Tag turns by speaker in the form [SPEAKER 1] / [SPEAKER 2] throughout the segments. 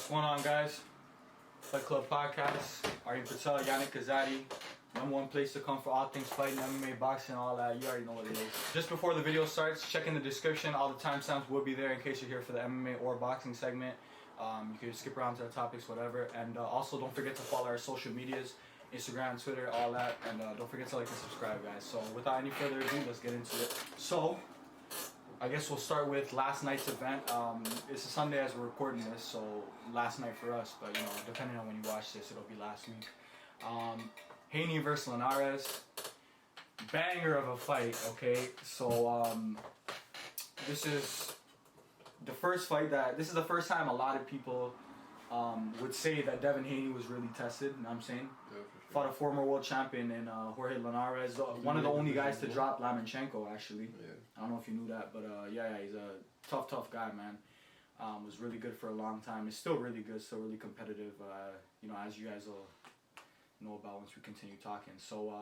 [SPEAKER 1] What's going on, guys? Fight Club Podcast. Aryan Patel, Yannick Kazadi. #1 place to come for all things fighting, MMA, boxing, all that. You already know what it is. Just before the video starts, check in the description. All the timestamps will be there in case you're here for the MMA or boxing segment. You can skip around to the topics, whatever. And also, don't forget to follow our social medias. Instagram, Twitter, all that. And don't forget to like and subscribe, guys. So without any further ado, let's get into it. So, I guess we'll start with last night's event. It's a Sunday as we're recording this, so last night for us, but you know, depending on when you watch this, it'll be last week. Haney versus Linares. Banger of a fight, okay? So, this is the first time a lot of people would say that Devin Haney was really tested, you know what I'm saying?
[SPEAKER 2] Yeah, for sure.
[SPEAKER 1] Fought a former world champion in Jorge Linares, one of the only guys to drop Lomachenko, actually.
[SPEAKER 2] Yeah.
[SPEAKER 1] I don't know if you knew that, but yeah, he's a tough guy, man. Was really good for a long time. It's still really good, still really competitive, you know, as you guys will know about once we continue talking. So,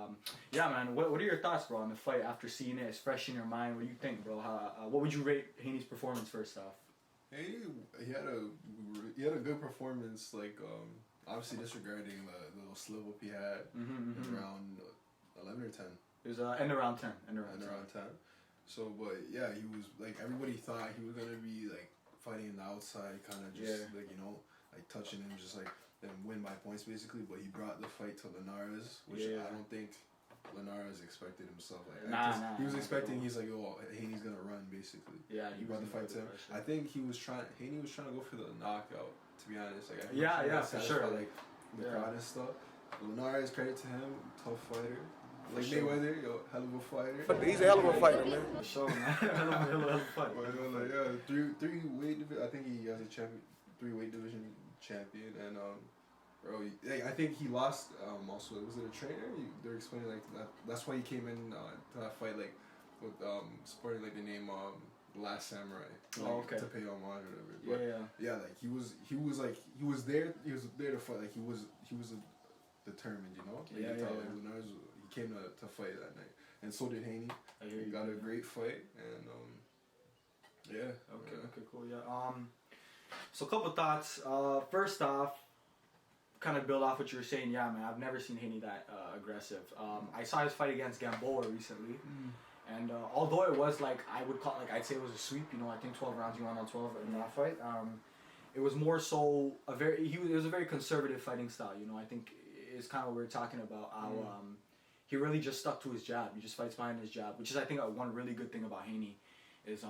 [SPEAKER 1] yeah, man, what are your thoughts, bro, on the fight after seeing it? It's fresh in your mind. What do you think, bro? What would you rate Haney's performance first off?
[SPEAKER 2] Haney, he had a good performance, like, obviously disregarding the little slip up he had in round 11 or 10.
[SPEAKER 1] It was end of round 10.
[SPEAKER 2] End of round 10. So, but yeah, he was, like, everybody thought he was going to be, like, fighting in the outside, kind of just, like, you know, like, touching him, just, like, then win by points, basically. But he brought the fight to Linares, which I don't think Linares expected himself. Like, he was expecting, he's like, oh, Haney's going to run, basically.
[SPEAKER 1] Yeah,
[SPEAKER 2] he brought the fight to him. I think Haney was trying to go for the knockout, to be honest. Like,
[SPEAKER 1] for sure.
[SPEAKER 2] Like, the crowd and stuff. Linares, credit to him, tough fighter. Like Mayweather, hell of a fighter.
[SPEAKER 3] He's a hell of a fighter, man.
[SPEAKER 1] For sure, man. hell of a fighter.
[SPEAKER 2] Like, yeah, three weight division. I think he has a champion, 3 weight division champion, and bro, I think he lost. Also, was it a trainer? They're explaining like that's why he came in to that fight, like with sporting like the name Last Samurai. Like, to pay homage or whatever. But, yeah. Like he was there to fight. Like he was determined, you know. Like, like Linares, he came to fight that night, and so did Haney. He got a great fight, and yeah.
[SPEAKER 1] Okay, cool. Yeah. So a couple thoughts. First off, kind of build off what you were saying. Yeah, man, I've never seen Haney that aggressive. I saw his fight against Gamboa recently, and although it was like I'd say it was a sweep. You know, I think 12 rounds, he won on 12 in that fight. It was more so it was a very conservative fighting style. You know, I think it's kind of what we were talking about. How he really just stuck to his jab. He just fights behind his jab, which is I think one really good thing about Haney is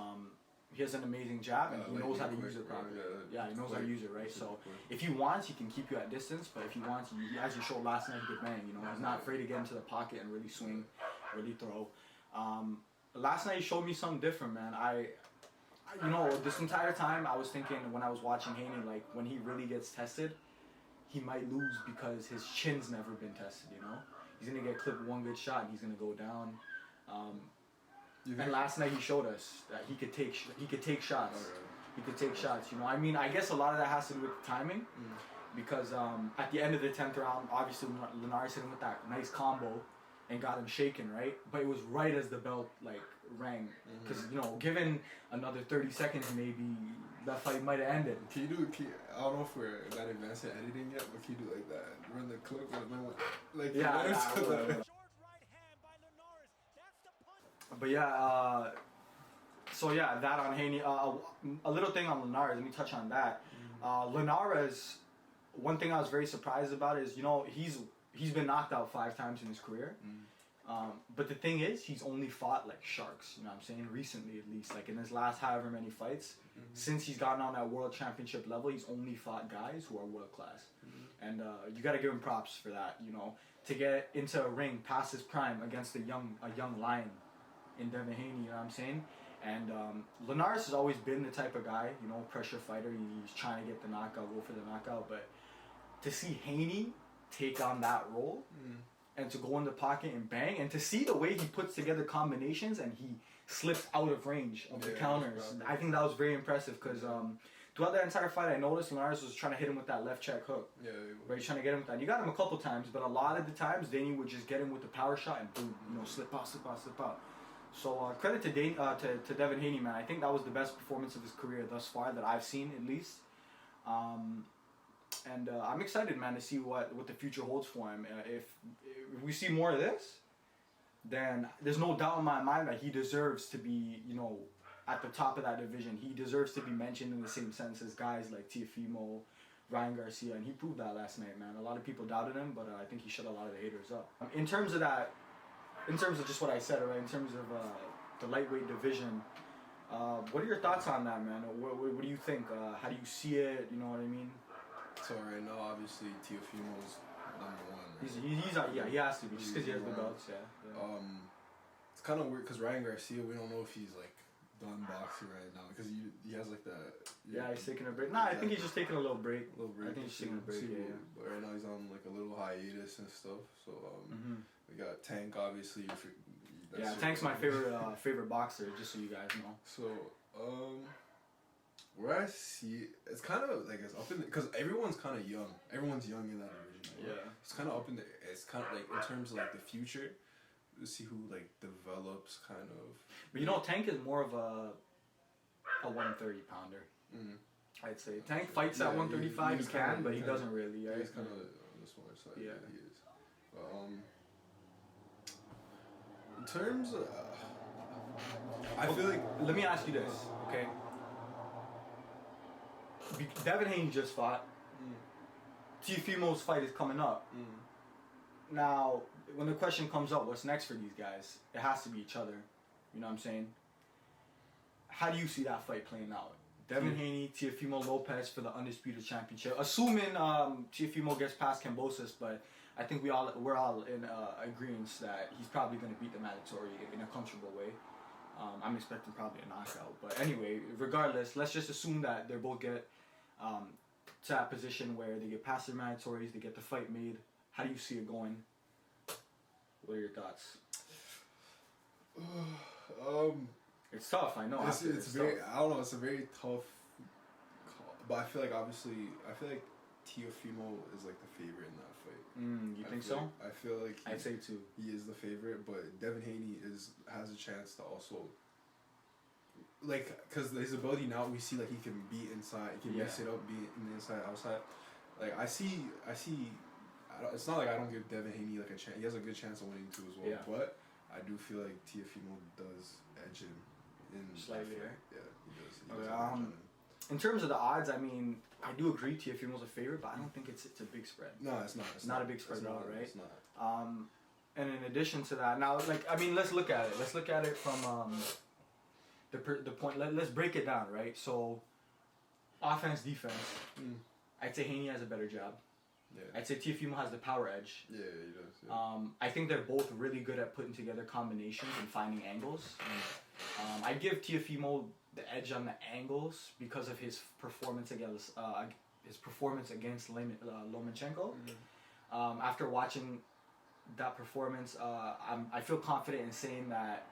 [SPEAKER 1] he has an amazing jab and he knows how to use it properly. Yeah, he knows how to use it, right? So if he wants, he can keep you at distance, but if he wants, as you showed last night, he could bang. You know, he's not afraid to get into the pocket and really swing, really throw. Last night he showed me something different, man. You know, this entire time I was thinking when I was watching Haney, like when he really gets tested, he might lose because his chin's never been tested. You know, he's gonna get clipped one good shot and he's gonna go down. And last night he showed us that he could take shots. He could take shots. You know, I mean, I guess a lot of that has to do with the timing, because at the end of the 10th round, obviously Linares hit him with that nice combo and got him shaken, right? But it was right as the bell like rang, because you know, given another 30 seconds, maybe that fight might have ended.
[SPEAKER 2] I don't know if we're that advanced at editing yet, but can you do like that? Run the clip and then like
[SPEAKER 1] But yeah, so yeah, that on Haney. A little thing on Linares, let me touch on that. Linares, one thing I was very surprised about is, you know, he's been knocked out 5 times in his career. But the thing is, he's only fought like sharks, you know what I'm saying, recently at least. Like in his last however many fights, since he's gotten on that world championship level, he's only fought guys who are world class. And you gotta give him props for that, you know, to get into a ring past his prime against a young lion in Devin Haney, you know what I'm saying? And Linares has always been the type of guy, you know, pressure fighter. He's trying to get the knockout, go for the knockout. But to see Haney take on that role and to go in the pocket and bang, and to see the way he puts together combinations and he slips out of range of the counters, I think that was very impressive because throughout that entire fight, I noticed Linares was trying to hit him with that left check hook. Right, trying to get him with that. You got him a couple times, but a lot of the times, Danny would just get him with the power shot and boom, you know, slip out. So credit to Devin Haney, man. I think that was the best performance of his career thus far that I've seen, at least. And I'm excited, man, to see what the future holds for him. If we see more of this, then there's no doubt in my mind that he deserves to be, you know, at the top of that division. He deserves to be mentioned in the same sense as guys like Teofimo, Ryan Garcia, and he proved that last night, man. A lot of people doubted him, but I think he shut a lot of the haters up. In terms of that, in terms of just what I said, right, in terms of the lightweight division, what are your thoughts on that, man? What do you think? How do you see it? You know what I mean?
[SPEAKER 2] So right now, obviously, Teofimo's number one.
[SPEAKER 1] He
[SPEAKER 2] Right?
[SPEAKER 1] has to be, just because he has the belts, yeah.
[SPEAKER 2] It's kind of weird because Ryan Garcia, we don't know if he's like done boxing right now because he has like that.
[SPEAKER 1] Yeah, he's taking a break. Nah, I think he's just taking a little break.
[SPEAKER 2] I
[SPEAKER 1] think he's taking a break. Yeah.
[SPEAKER 2] But right now he's on like a little hiatus and stuff. So we got Tank, obviously.
[SPEAKER 1] Tank's my favorite boxer, just so you guys know.
[SPEAKER 2] So where I see it's kind of like it's up in because everyone's kind of young. Everyone's young in that division. Right? Yeah. It's kind of up in the. It's kind of like in terms of like the future. To see who like develops kind of.
[SPEAKER 1] But you know, Tank is more of a 130 pounder. I'd say Tank fights at 135. He can, but he doesn't really. Yeah,
[SPEAKER 2] he's kind of on the smaller side. Yeah, he is. But, in terms of, I feel like.
[SPEAKER 1] Let me ask you this, okay? Devin Haney just fought. Teofimo's fight is coming up. Now, when the question comes up, what's next for these guys? It has to be each other. You know what I'm saying? How do you see that fight playing out? Devin Haney, Teofimo Lopez for the Undisputed Championship. Assuming Teofimo gets past Kambosos, but I think we're all in agreement that he's probably going to beat the mandatory in a comfortable way. I'm expecting probably a knockout. But anyway, regardless, let's just assume that they both get to that position where they get past their mandatories, they get the fight made. How do you see it going? What are your thoughts? It's tough, I know.
[SPEAKER 2] It's very tough. I don't know. It's a very tough call, but I feel like Teofimo is like the favorite in that fight.
[SPEAKER 1] You think so?
[SPEAKER 2] I feel like
[SPEAKER 1] I'd say too.
[SPEAKER 2] He is the favorite, but Devin Haney has a chance to also because his ability now we see like he can be inside, he can mix it up, be in the inside, outside. Like I see. It's not like I don't give Devin Haney like a chance. He has a good chance of winning too as well. Yeah. But I do feel like Teofimo does edge him in
[SPEAKER 1] slightly. Right?
[SPEAKER 2] Yeah, he does.
[SPEAKER 1] In terms of the odds, I mean, I do agree Teofimo's a favorite, but I don't think it's a big spread.
[SPEAKER 2] No, it's not.
[SPEAKER 1] It's not a big spread at all, right?
[SPEAKER 2] It's not.
[SPEAKER 1] And in addition to that, now let's look at it. Let's look at it from the point. Let's break it down, right? So, offense, defense. I'd say Haney has a better job. Yeah. I'd say Teofimo has the power edge.
[SPEAKER 2] Yeah, he does. Yeah.
[SPEAKER 1] I think they're both really good at putting together combinations and finding angles. I give Teofimo the edge on the angles because of his performance against Lomachenko. After watching that performance, I feel confident in saying that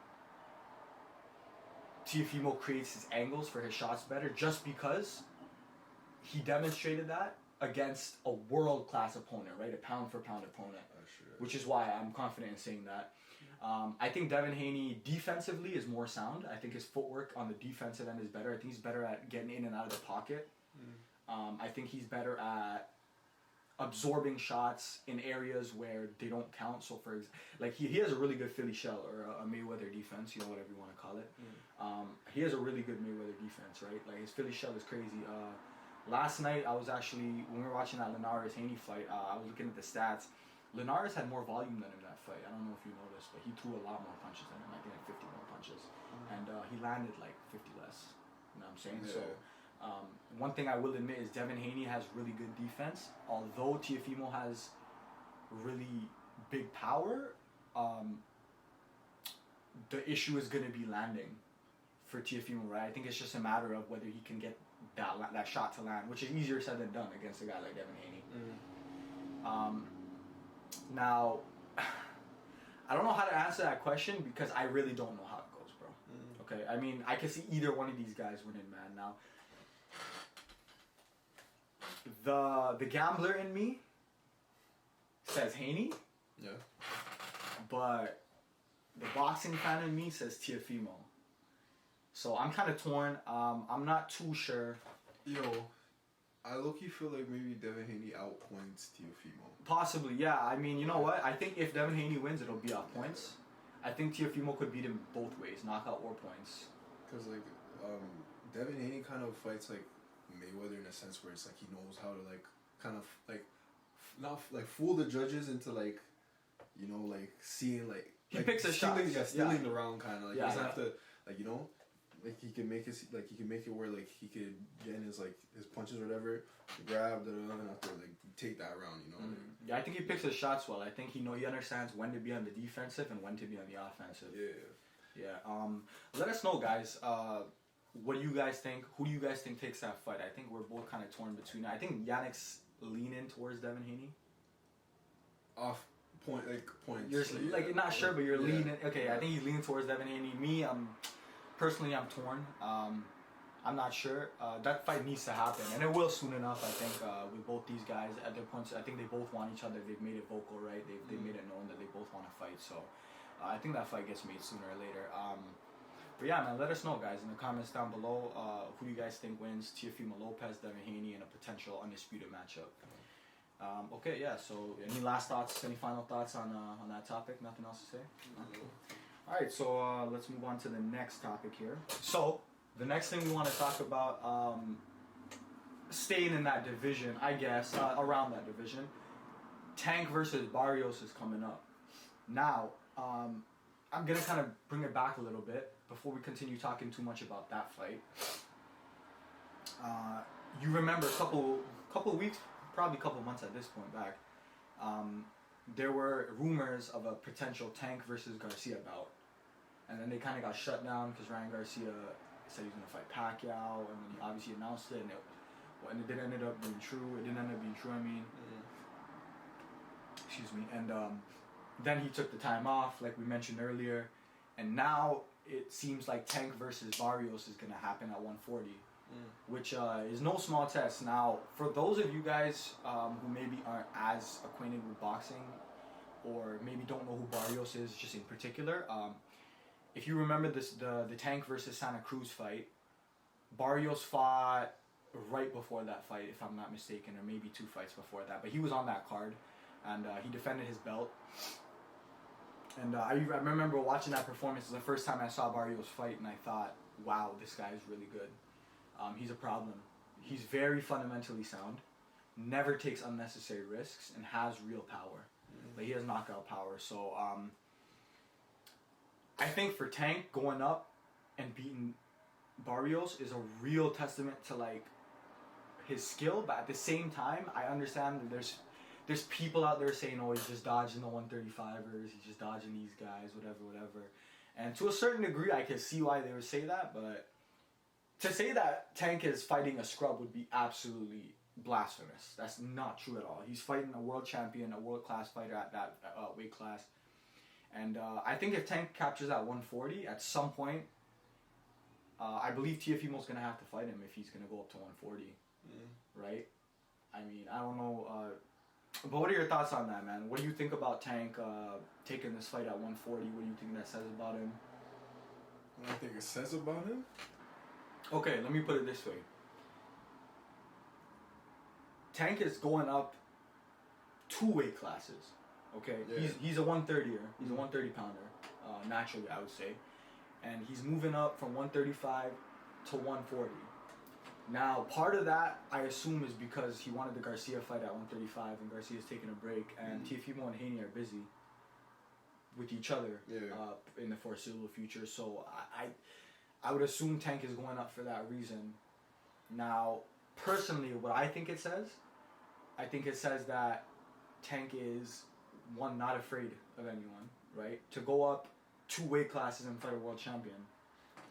[SPEAKER 1] Teofimo creates his angles for his shots better just because he demonstrated that against a world-class opponent, right? A pound-for-pound opponent, which is why I'm confident in saying that. I think Devin Haney defensively is more sound. I think his footwork on the defensive end is better. I think he's better at getting in and out of the pocket. I think he's better at absorbing shots in areas where they don't count. So for like he has a really good Philly shell or a Mayweather defense, you know, whatever you want to call it. He has a really good Mayweather defense, right? Like his Philly shell is crazy. Last night I was actually, when we were watching that Linares Haney fight, I was looking at the stats. Linares had more volume than him in that fight. I don't know if you noticed, but he threw a lot more punches than him. I think like 50 more punches, and he landed like 50 less. You know what I'm saying? Yeah. So. One thing I will admit is Devin Haney has really good defense. Although Teofimo has really big power, the issue is going to be landing for Teofimo, right? I think it's just a matter of whether he can get that shot to land, which is easier said than done against a guy like Devin Haney. Now, I don't know how to answer that question because I really don't know how it goes, bro. Okay, I mean, I can see either one of these guys winning, man. Now, the gambler in me says Haney.
[SPEAKER 2] Yeah.
[SPEAKER 1] But the boxing fan in me says Teofimo. So I'm kind of torn. I'm not too sure.
[SPEAKER 2] Yo, I low-key feel like maybe Devin Haney outpoints Teofimo.
[SPEAKER 1] Possibly, yeah. I mean, you know what? I think if Devin Haney wins, it'll be off points. I think Teofimo could beat him both ways, knockout or points.
[SPEAKER 2] Because, like, Devin Haney kind of fights, like, Mayweather in a sense where it's, like, he knows how to, like, kind of, like, not, like, fool the judges into, like, you know, like, seeing, like...
[SPEAKER 1] He picks his shots.
[SPEAKER 2] Yeah, stealing the round, kind of. Like,
[SPEAKER 1] yeah,
[SPEAKER 2] he doesn't have to, like, you know... Like he can make it where like he could get in his like his punches or whatever, grab and have to like take that round, you know.
[SPEAKER 1] Mm-hmm. Yeah, I think he picks his shots well. I think he understands when to be on the defensive and when to be on the offensive. Yeah. Let us know, guys. What do you guys think? Who do you guys think takes that fight? I think we're both kind of torn between. I think Yannick's leaning towards Devin Haney.
[SPEAKER 2] Off point, like points.
[SPEAKER 1] You're like not sure, but you're leaning. Okay, I think he's leaning towards Devin Haney. Me, personally, I'm torn. I'm not sure. That fight needs to happen, and it will soon enough. I think with both these guys at their points, I think they both want each other. They've made it vocal, right? They've made it known that they both want to fight. So I think that fight gets made sooner or later. But yeah, man, let us know, guys, in the comments down below. Who do you guys think wins? Teofimo Lopez, Devin Haney, in a potential undisputed matchup. Okay, yeah. So any last thoughts? Any final thoughts on that topic? Nothing else to say? All right, so let's move on to the next topic here. So the next thing we want to talk about, staying in that division, I guess, around that division, Tank versus Barrios is coming up. Now, I'm going to kind of bring it back a little bit before we continue talking too much about that fight. You remember a couple weeks, probably a couple months at this point back, there were rumors of a potential Tank versus Garcia bout. And then they kind of got shut down because Ryan Garcia said he was going to fight Pacquiao, and then he obviously announced it, and it didn't end up being true. It didn't end up being true, I mean. Excuse me. And then he took the time off, like we mentioned earlier. And now it seems like Tank versus Barrios is going to happen at 140. Which is no small test. Now, for those of you guys who maybe aren't as acquainted with boxing, or maybe don't know who Barrios is just in particular, if you remember the Tank versus Santa Cruz fight, Barrios fought right before that fight, if I'm not mistaken, or maybe 2 fights before that, but he was on that card, and he defended his belt. And I remember watching that performance. It was the first time I saw Barrios fight, and I thought, wow, this guy is really good. He's a problem. He's very fundamentally sound, never takes unnecessary risks, and has real power. But he has knockout power. So I think for Tank, going up and beating Barrios is a real testament to like his skill. But at the same time, I understand that there's people out there saying, oh, he's just dodging the 135ers, he's just dodging these guys, whatever. And to a certain degree, I can see why they would say that, but to say that Tank is fighting a scrub would be absolutely blasphemous. That's not true at all. He's fighting a world champion, a world-class fighter at that weight class. And I think if Tank captures that 140, at some point, I believe Teofimo's going to have to fight him if he's going to go up to 140. Right? I mean, I don't know. But what are your thoughts on that, man? What do you think about Tank taking this fight at 140? What do you think that says about him?
[SPEAKER 2] What I think it says about him?
[SPEAKER 1] Okay, let me put it this way. Tank is going up 2 weight classes. Okay, yeah. He's a 130er. He's a 130 pounder, naturally, I would say, and he's moving up from 135 to 140. Now, part of that, I assume, is because he wanted the Garcia fight at 135, and Garcia's taking a break, and Teofimo and Haney are busy with each other in the foreseeable future. So I would assume Tank is going up for that reason. Now, personally, what I think it says that Tank is, one, not afraid of anyone, right? To go up 2 weight classes and fight a world champion.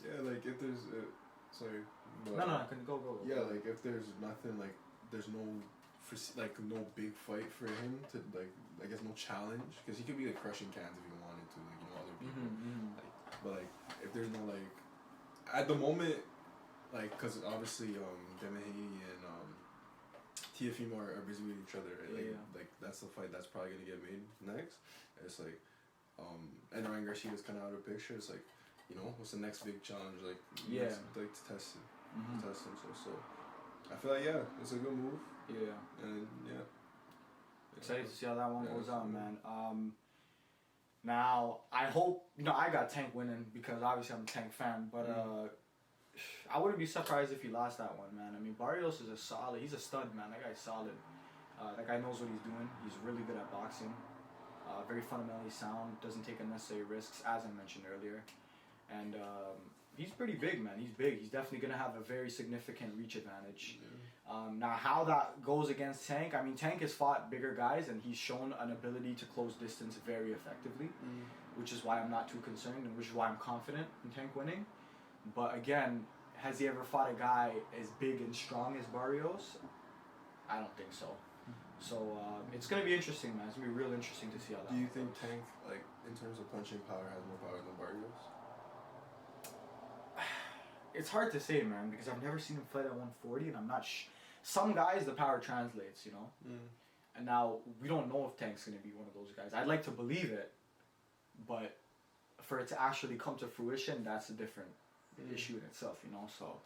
[SPEAKER 2] Yeah, like if there's sorry.
[SPEAKER 1] But, no, go.
[SPEAKER 2] Yeah, like if there's nothing, like there's no big fight for him to like, I guess no challenge, because he could be like crushing cans if he wanted to, like, you know, other people. Like, but like if there's no like at the moment, like, because obviously Devin Haney and Teofimo are busy with each other, right? Like that's the fight that's probably gonna get made next. It's like and Ryan Garcia's kind of out of the picture. It's like, you know, what's the next big challenge? Like, like to test him. To test him. So I feel like it's a good move.
[SPEAKER 1] Yeah.
[SPEAKER 2] And
[SPEAKER 1] Excited to see how that one goes on, man. Now I hope I got Tank winning because obviously I'm a Tank fan, but I wouldn't be surprised if he lost that one, man. I mean, Barrios is he's a stud, man. That guy's solid. That guy knows what he's doing. He's really good at boxing. Very fundamentally sound. Doesn't take unnecessary risks, as I mentioned earlier. And he's pretty big, man. He's big. He's definitely going to have a very significant reach advantage. Now, how that goes against Tank, I mean, Tank has fought bigger guys, and he's shown an ability to close distance very effectively, which is why I'm not too concerned, and which is why I'm confident in Tank winning. But again, has he ever fought a guy as big and strong as Barrios? I don't think so. So it's going to be interesting, man. It's going to be real interesting to see how that
[SPEAKER 2] Do you
[SPEAKER 1] goes.
[SPEAKER 2] think Tank, like, in terms of punching power, has more power than Barrios?
[SPEAKER 1] It's hard to say, man, because I've never seen him fight at 140, and I'm not some guys, the power translates, And now, we don't know if Tank's going to be one of those guys. I'd like to believe it, but for it to actually come to fruition, that's a different issue in itself, So,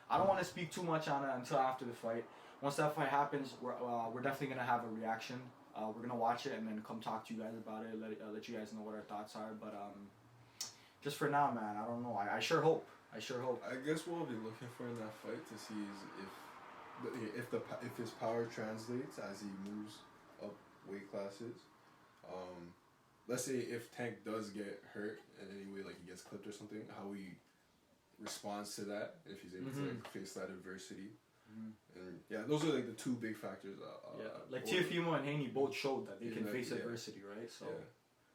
[SPEAKER 1] I don't want to speak too much on it until after the fight. Once that fight happens, we're definitely going to have a reaction. We're going to watch it and then come talk to you guys about it, let you guys know what our thoughts are. But just for now, man, I don't know. I sure hope. I
[SPEAKER 2] guess what we'll be looking for in that fight to see is if his power translates as he moves up weight classes. Let's say if Tank does get hurt in any way, like he gets clipped or something, how he responds to that, if he's able to face that adversity. And those are like the two big factors.
[SPEAKER 1] Like Teofimo and Haney both showed that they can face adversity, right? So,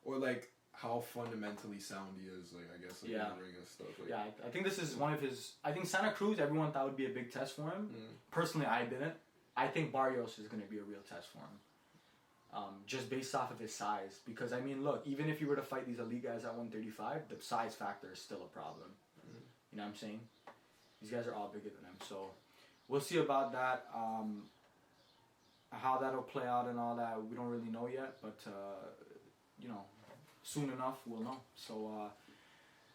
[SPEAKER 2] or like how fundamentally sound he is, like I guess, like in the ring and stuff. Like.
[SPEAKER 1] I think this is one of his. I think Santa Cruz, everyone thought would be a big test for him. Personally, I didn't. I think Barrios is going to be a real test for him. Just based off of his size, because I mean, look, even if you were to fight these elite guys at 135, the size factor is still a problem. You know what I'm saying? These guys are all bigger than him, so we'll see about that. How that'll play out and all that, we don't really know yet, but soon enough we'll know. So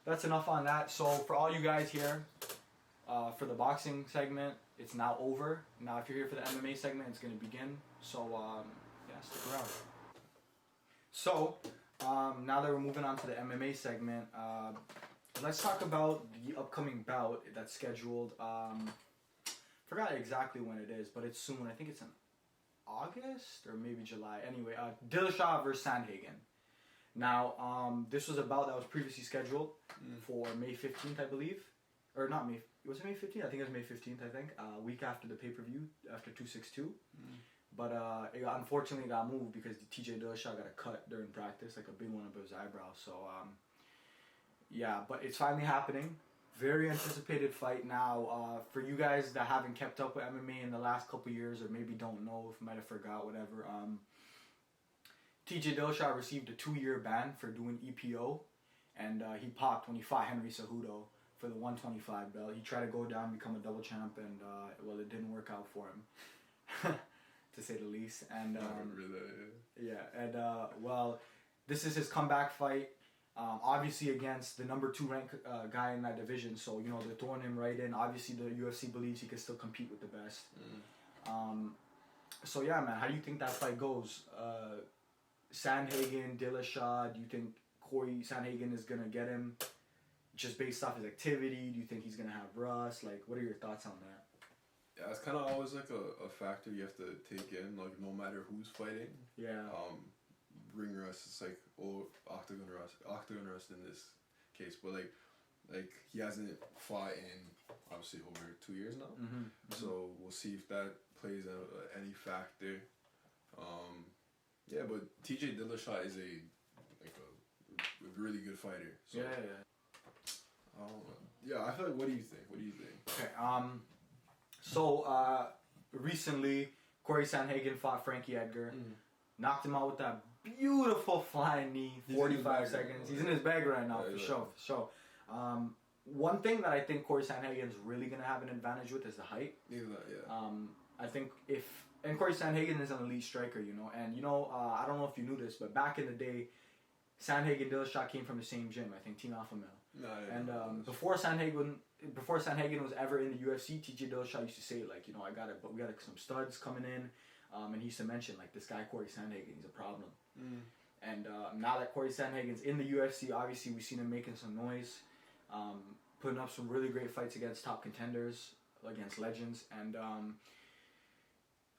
[SPEAKER 1] that's enough on that. So for all you guys here, for the boxing segment, it's now over. Now if you're here for the MMA segment, it's going to begin. So stick around. So now that we're moving on to the MMA segment, let's talk about the upcoming bout that's scheduled. Forgot exactly when it is, but it's soon. I think it's in August or maybe July. Anyway, Dillashaw versus Sandhagen. Now, this was a bout that was previously scheduled for May 15th, I believe. Or not May... Was it May 15th? I think it was May 15th, I think. A week after the pay-per-view, after 262. But it unfortunately got moved because TJ Dillashaw got a cut during practice, like a big one up his eyebrow. So, but it's finally happening. Very anticipated fight now. For you guys that haven't kept up with MMA in the last couple years, or maybe don't know, if you might have forgot, whatever. TJ Dillashaw received a 2-year ban for doing EPO, and he popped when he fought Henry Cejudo for the 125 belt. He tried to go down, become a double champ, and it didn't work out for him, to say the least. And this is his comeback fight. Obviously against the number 2 ranked guy in that division, so they're throwing him right in. Obviously the UFC believes he can still compete with the best. So yeah, man, how do you think that fight goes? Sandhagen, Dillashaw, do you think Corey Sandhagen is gonna get him just based off his activity? Do you think he's gonna have rust? Like, what are your thoughts on that?
[SPEAKER 2] Yeah, it's kind of always like a factor you have to take in, like no matter who's fighting.
[SPEAKER 1] Yeah.
[SPEAKER 2] Ring rust, it's like octagon rust in this case, but like he hasn't fought in obviously over 2 years now, so we'll see if that plays any factor. But TJ Dillashaw is a really good fighter. So, I feel like, what do you think?
[SPEAKER 1] Okay. So recently Corey Sandhagen fought Frankie Edgar, knocked him out with that beautiful flying knee, 45 seconds. He's in his bag right now, for sure. One thing that I think Corey Sandhagen's really going to have an advantage with is the height. I think and Corey Sandhagen is an elite striker, and I don't know if you knew this, but back in the day, Sandhagen and Dillashaw came from the same gym, I think Teofimo.
[SPEAKER 2] No, yeah,
[SPEAKER 1] And before Sandhagen was ever in the UFC, TJ Dillashaw used to say like, you know, we got some studs coming in, and he used to mention like this guy Corey Sandhagen, he's a problem. And now that Corey Sandhagen's in the UFC, obviously we've seen him making some noise, putting up some really great fights against top contenders, against legends, and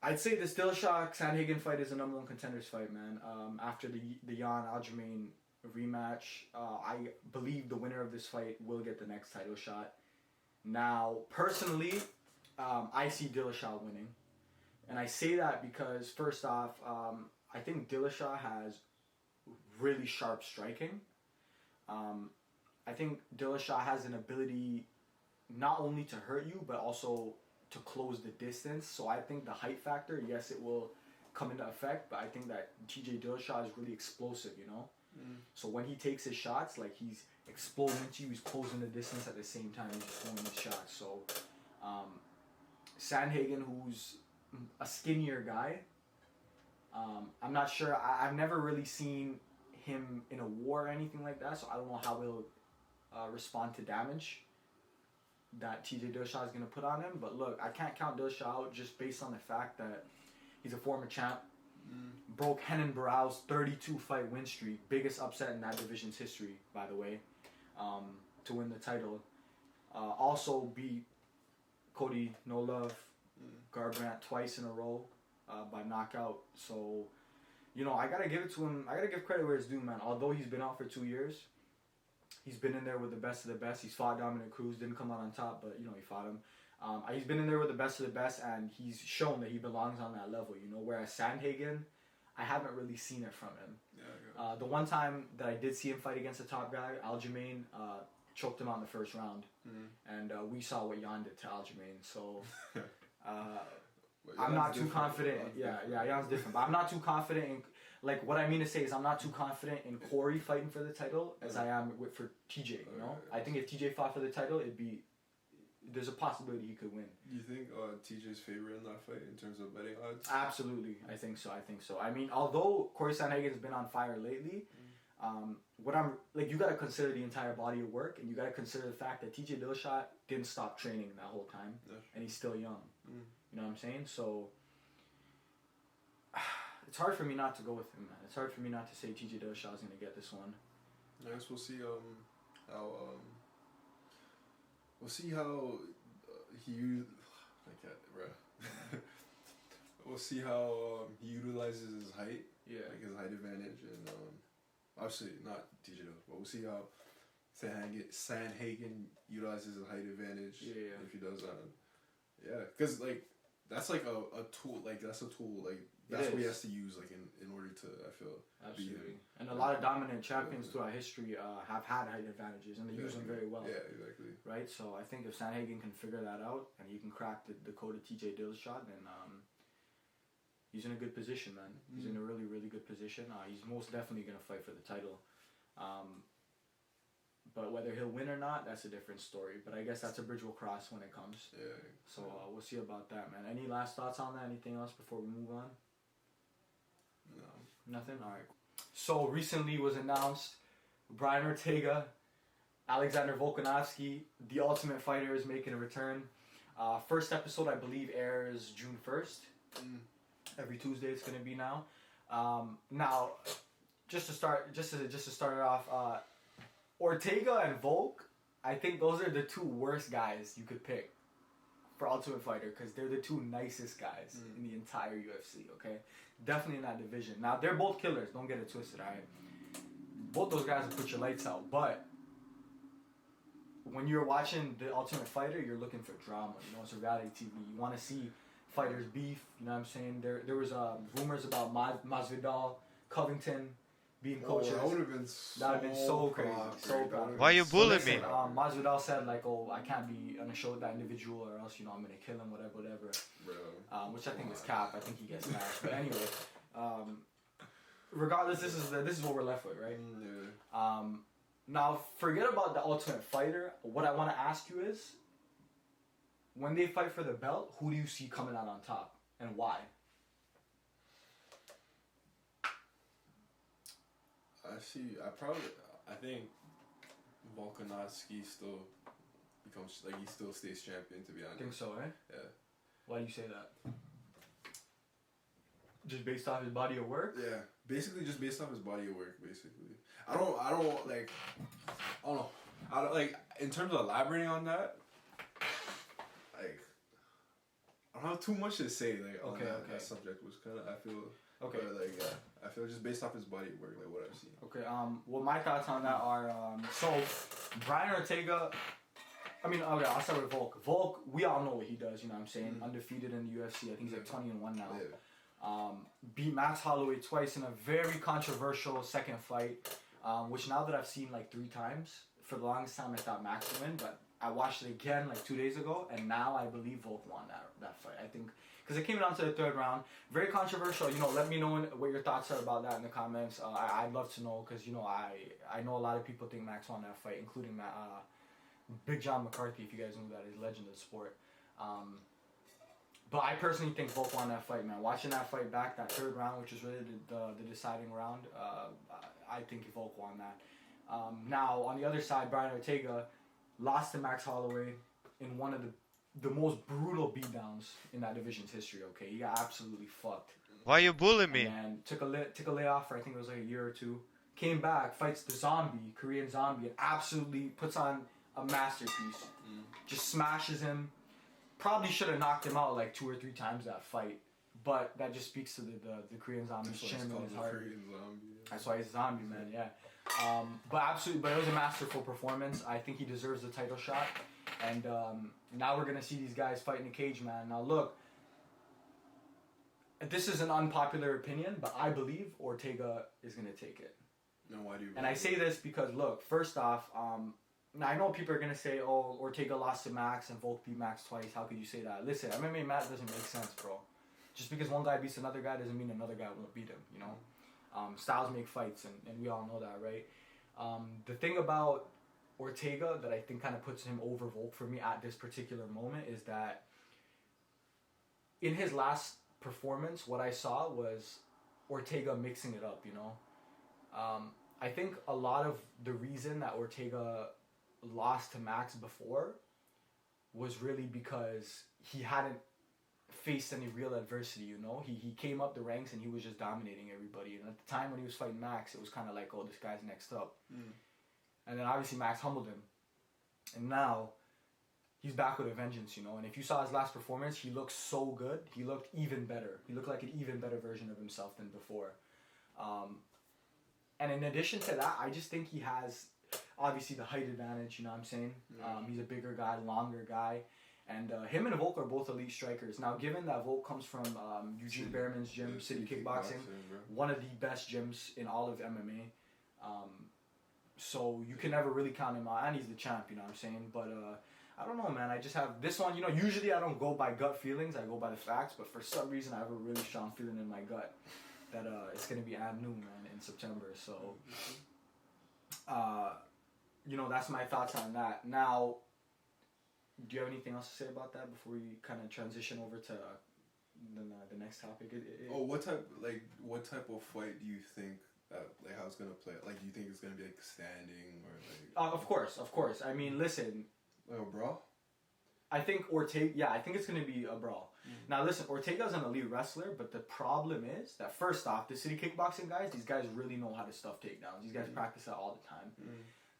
[SPEAKER 1] I'd say this Dillashaw Sandhagen fight is a number one contenders fight, man. After the Jan Aljamain rematch, I believe the winner of this fight will get the next title shot. Now, personally, I see Dillashaw winning, and I say that because first off, I think Dillashaw has really sharp striking. I think Dillashaw has an ability not only to hurt you, but also to close the distance. So I think the height factor, yes, it will come into effect, but I think that TJ Dillashaw is really explosive, you know? So when he takes his shots, like he's exploding into you, he's closing the distance at the same time, he's just throwing his shots. So Sandhagen, who's a skinnier guy, I'm not sure, I've never really seen him in a war or anything like that, so I don't know how he'll respond to damage that TJ Dillashaw is going to put on him. But look, I can't count Dillashaw out just based on the fact that he's a former champ, broke Renan Barrios' 32-fight win streak, biggest upset in that division's history, by the way, to win the title. Also beat Cody No Love Garbrandt twice in a row by knockout. So, you know, I got to give it to him. I got to give credit where it's due, man. Although he's been out for 2 years, he's been in there with the best of the best. He's fought Dominic Cruz, didn't come out on top, but, you know, he fought him. He's been in there with the best of the best, and he's shown that he belongs on that level, you know, whereas Sandhagen, I haven't really seen it from him. Yeah, the one time that I did see him fight against a top guy, Aljamain, choked him out in the first round, and we saw what Jan did to Aljamain, so I'm not too confident. Jan's different, but I'm not too confident in, like, what I mean to say is I'm not too confident in Corey fighting for the title as I am for TJ, you know? I think if TJ fought for the title, there's a possibility he could win.
[SPEAKER 2] Do you think TJ's favorite in that fight in terms of betting odds?
[SPEAKER 1] Absolutely, I think so. I mean, although Corey Sandhagen's been on fire lately, what I'm like, you gotta consider the entire body of work, and you gotta consider the fact that TJ Dillashaw didn't stop training that whole time, and he's still young. You know what I'm saying? So it's hard for me not to go with him, man. It's hard for me not to say TJ Dillashaw is gonna get this one.
[SPEAKER 2] I guess we'll see how. We'll see how we'll see how he utilizes his height, like his height advantage, and obviously not TJ, but we'll see how Sandhagen utilizes his height advantage. If he does, because like that's like a tool, like that's a tool, like that's what he has to use, like in order to, I feel,
[SPEAKER 1] absolutely. And a lot of dominant champions throughout history have had height advantages, and they use them very well.
[SPEAKER 2] Yeah, exactly.
[SPEAKER 1] Right, so I think if Sandhagen can figure that out and he can crack the code of TJ Dillashaw, then he's in a good position, man. He's in a really, really good position. He's most definitely gonna fight for the title. But whether he'll win or not, that's a different story. But I guess that's a bridge we'll cross when it comes. So we'll see about that, man. Any last thoughts on that? Anything else before we move on? No. Nothing? All right. So recently was announced Brian Ortega, Alexander Volkanovski, The Ultimate Fighter is making a return. First episode, I believe, airs June 1st. Every Tuesday it's going to be now. Now, just to start it off, Ortega and Volk, I think those are the two worst guys you could pick for Ultimate Fighter, because they're the two nicest guys in the entire UFC, okay? Definitely in that division. Now, they're both killers, don't get it twisted, alright? Both those guys will put your lights out, but when you're watching The Ultimate Fighter, you're looking for drama, you know, it's a reality TV. You want to see fighters beef, you know what I'm saying? There was rumors about Masvidal, Covington being coaches.
[SPEAKER 2] That would have been
[SPEAKER 1] so crazy. So proud.
[SPEAKER 3] Why you bullying me?
[SPEAKER 1] Masvidal said like, "Oh, I can't be on a show with that individual, or else, you know, I'm gonna kill him, whatever." Bro. Which I think is cap. I think he gets smashed. But anyway, regardless, this is what we're left with, right? Now, forget about The Ultimate Fighter. What I want to ask you is, when they fight for the belt, who do you see coming out on top, and why?
[SPEAKER 2] I think Volkanovski still becomes like he still stays champion. To be honest.
[SPEAKER 1] I think so, eh?
[SPEAKER 2] Yeah.
[SPEAKER 1] Why do you say that? Just based off his body of work?
[SPEAKER 2] Yeah. Basically, just based off his body of work. Basically, I don't like. I don't know. I don't like in terms of elaborating on that. Like, I don't have too much to say. Like on that subject was kind of I feel.
[SPEAKER 1] Okay.
[SPEAKER 2] Like I feel just based off his body of work, like what I've seen.
[SPEAKER 1] Okay. Well, my thoughts on that are so Brian Ortega. I mean, okay, I'll start with Volk. Volk, we all know what he does. You know what I'm saying? Undefeated in the UFC. I think he's like 20-1 now.
[SPEAKER 2] Yeah.
[SPEAKER 1] Beat Max Holloway twice in a very controversial second fight, which now that I've seen like 3 times, for the longest time I thought Max would win, but I watched it again like 2 days ago, and now I believe Volk won that fight. I think because it came down to the 3rd round, very controversial. You know, let me know what your thoughts are about that in the comments. I'd love to know because you know I know a lot of people think Max won that fight, including Big John McCarthy, if you guys know that, he's a legend of the sport. But I personally think Volk won that fight, man. Watching that fight back, that 3rd round, which was really the deciding round, I think Volk won that. Now, on the other side, Brian Ortega lost to Max Holloway in one of the most brutal beatdowns in that division's history, okay? He got absolutely fucked.
[SPEAKER 3] Why you bullying me?
[SPEAKER 1] And took a layoff for, I think it was like a year or 2. Came back, fights the Zombie, Korean Zombie, and absolutely puts on a masterpiece. Just smashes him. Probably should have knocked him out like 2 or 3 times that fight, but that just speaks to the Korean Zombie's chin and his heart. That's why he's a zombie, man. Yeah. But it was a masterful performance. I think he deserves the title shot, and now we're gonna see these guys fight in a cage, man. Now look, this is an unpopular opinion, but I believe Ortega is gonna take it.
[SPEAKER 2] No, why do you?
[SPEAKER 1] And I say this because look, first off, now I know people are gonna say, "Oh, Ortega lost to Max and Volk beat Max twice." How could you say that? Listen, MMA math doesn't make sense, bro. Just because one guy beats another guy doesn't mean another guy won't beat him. You know, styles make fights, and we all know that, right? The thing about Ortega that I think kind of puts him over Volk for me at this particular moment is that in his last performance, what I saw was Ortega mixing it up. You know, I think a lot of the reason that Ortega lost to Max before was really because he hadn't faced any real adversity, you know? He came up the ranks and he was just dominating everybody. And at the time when he was fighting Max, it was kind of like, oh, this guy's next up. And then obviously Max humbled him. And now he's back with a vengeance, you know? And if you saw his last performance, he looked so good. He looked even better. He looked like an even better version of himself than before. And in addition to that, I just think he has obviously the height advantage, you know what I'm saying? He's a bigger guy, longer guy. And him and Volk are both elite strikers. Now, given that Volk comes from Eugene Behrman's gym, City Kickboxing, one of the best gyms in all of MMA. So you can never really count him out. And he's the champ, you know what I'm saying? But I don't know, man. I just have this one, you know, usually I don't go by gut feelings. I go by the facts. But for some reason, I have a really strong feeling in my gut that it's going to be Ngannou, man, in September. So, you know, that's my thoughts on that. Now, do you have anything else to say about that before we kind of transition over to the next topic?
[SPEAKER 2] What type of fight do you think like how it's gonna play? Like, do you think it's gonna be like standing or like?
[SPEAKER 1] Of course. I mean, listen.
[SPEAKER 2] Like a brawl?
[SPEAKER 1] I think I think it's gonna be a brawl. Now, listen, Ortega's an elite wrestler, but the problem is that first off, the City Kickboxing guys, these guys really know how to stuff takedowns. These guys practice that all the time.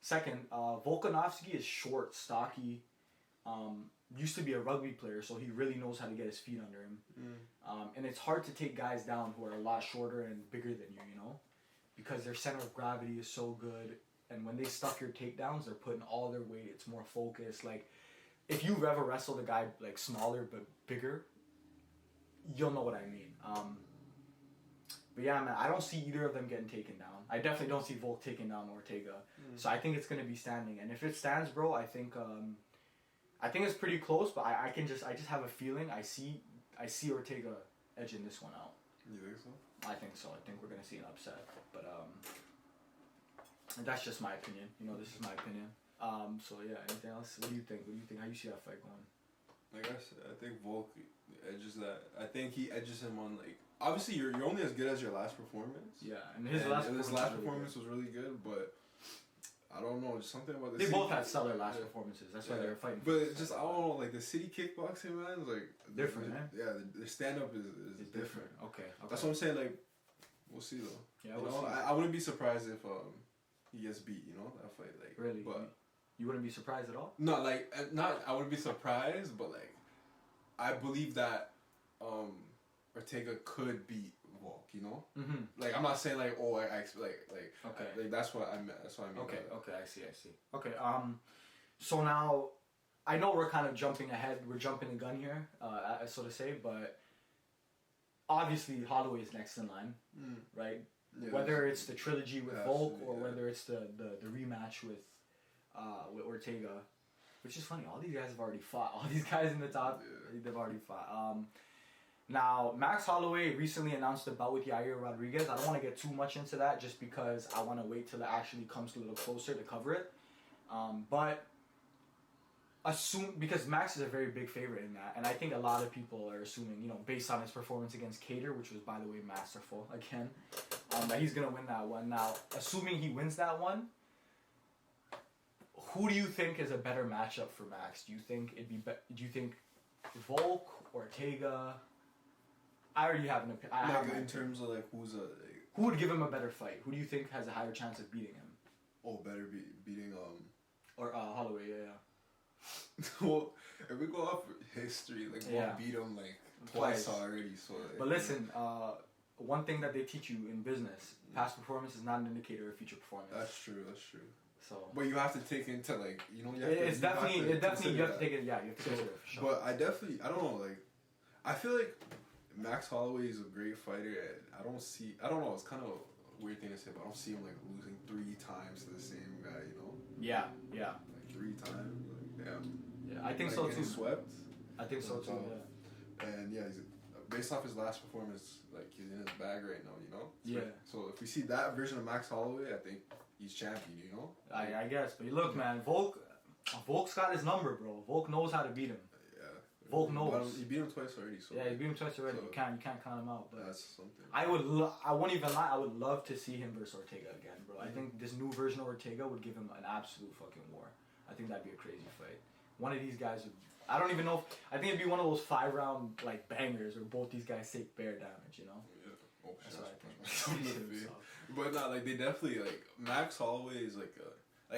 [SPEAKER 1] Second, Volkanovski is short, stocky. Used to be a rugby player, so he really knows how to get his feet under him. And it's hard to take guys down who are a lot shorter and bigger than you know, because their center of gravity is so good. And when they stuff your takedowns, they're putting all their weight. It's more focused. Like, if you've ever wrestled a guy like smaller but bigger, you'll know what I mean. But yeah, man, I don't see either of them getting taken down. I definitely don't see Volk taking down Ortega. So I think it's gonna be standing. And if it stands, bro, I think it's pretty close. But I just have a feeling. I see Ortega edging this one out.
[SPEAKER 2] You think so?
[SPEAKER 1] I think so. I think we're gonna see an upset. But that's just my opinion. You know, this is my opinion. So yeah, anything else? What do you think? How you see that fight going?
[SPEAKER 2] Like I said, I think Volk edges that. I think he edges him on, like, obviously you're only as good as your last performance.
[SPEAKER 1] Yeah, and his last
[SPEAKER 2] performance was really good, but I don't know, just something about the
[SPEAKER 1] They
[SPEAKER 2] city
[SPEAKER 1] both had stellar last performances. That's why they were fighting.
[SPEAKER 2] But just, I don't know, like the city kickboxing, man, is like...
[SPEAKER 1] Different, man.
[SPEAKER 2] Yeah, the stand-up is
[SPEAKER 1] different. Okay.
[SPEAKER 2] That's what I'm saying, like, we'll see, though.
[SPEAKER 1] Yeah,
[SPEAKER 2] you
[SPEAKER 1] we'll
[SPEAKER 2] know,
[SPEAKER 1] see.
[SPEAKER 2] I wouldn't be surprised if he gets beat, you know, that fight, like...
[SPEAKER 1] Really?
[SPEAKER 2] But...
[SPEAKER 1] You wouldn't be surprised at all?
[SPEAKER 2] No, like, I wouldn't be surprised, but, like, I believe that Ortega could beat Volk, you know?
[SPEAKER 1] Mm-hmm.
[SPEAKER 2] Like, I'm not saying, like, oh, I expect,
[SPEAKER 1] okay.
[SPEAKER 2] Like, that's what I meant. That's what I mean.
[SPEAKER 1] Okay, I see. Okay, so now, I know we're kind of jumping ahead. We're jumping the gun here, so to say, but obviously Holloway is next in line, right?
[SPEAKER 2] Yeah,
[SPEAKER 1] whether it's the trilogy with Volk or
[SPEAKER 2] yeah.
[SPEAKER 1] whether it's the rematch with Ortega, which is funny. All these guys have already fought. All these guys in the top, they've already fought. Now, Max Holloway recently announced a bout with Yair Rodriguez. I don't want to get too much into that just because I want to wait till it actually comes a little closer to cover it. But because Max is a very big favorite in that, and I think a lot of people are assuming, you know, based on his performance against Cater, which was, by the way, masterful again, that he's going to win that one. Now, assuming he wins that one, who do you think is a better matchup for Max? Do you think do you think Volk, Ortega? I already have an opinion.
[SPEAKER 2] in terms of like
[SPEAKER 1] who would give him a better fight? Who do you think has a higher chance of beating him?
[SPEAKER 2] Oh, better beating
[SPEAKER 1] or Holloway, yeah.
[SPEAKER 2] Well, if we go off history, like Volk beat him like twice already. So. Like,
[SPEAKER 1] but listen, one thing that they teach you in business: past performance is not an indicator of future performance.
[SPEAKER 2] That's true.
[SPEAKER 1] So,
[SPEAKER 2] but you have to take into like you know you have
[SPEAKER 1] it's
[SPEAKER 2] to,
[SPEAKER 1] definitely you have to take it. Yeah, you have to
[SPEAKER 2] so,
[SPEAKER 1] consider it for sure.
[SPEAKER 2] But I don't know, like I feel like Max Holloway is a great fighter. And I don't know. It's kind of a weird thing to say, but I don't see him like losing 3 times to the same guy. You know?
[SPEAKER 1] Yeah.
[SPEAKER 2] Like 3 times. Like, damn.
[SPEAKER 1] Yeah, I think
[SPEAKER 2] like,
[SPEAKER 1] so too.
[SPEAKER 2] Swept.
[SPEAKER 1] I think so too. Yeah.
[SPEAKER 2] And yeah, based off his last performance, like he's in his bag right now. You know?
[SPEAKER 1] Yeah.
[SPEAKER 2] So if we see that version of Max Holloway, I think he's champion. You know?
[SPEAKER 1] I guess, but look, man, Volk's got his number, bro. Volk knows how to beat him. Volk knows.
[SPEAKER 2] He beat him twice already. So
[SPEAKER 1] yeah, he beat him twice already. So you can't count him out. But
[SPEAKER 2] that's something.
[SPEAKER 1] I won't even lie. I would love to see him versus Ortega again, bro. I think this new version of Ortega would give him an absolute fucking war. I think that'd be a crazy fight. One of these guys would. I don't even know. I think it'd be one of those 5-round like bangers where both these guys take bare damage. You know.
[SPEAKER 2] Yeah. Oh,
[SPEAKER 1] that's what I think.
[SPEAKER 2] But not like they definitely like Max Holloway is like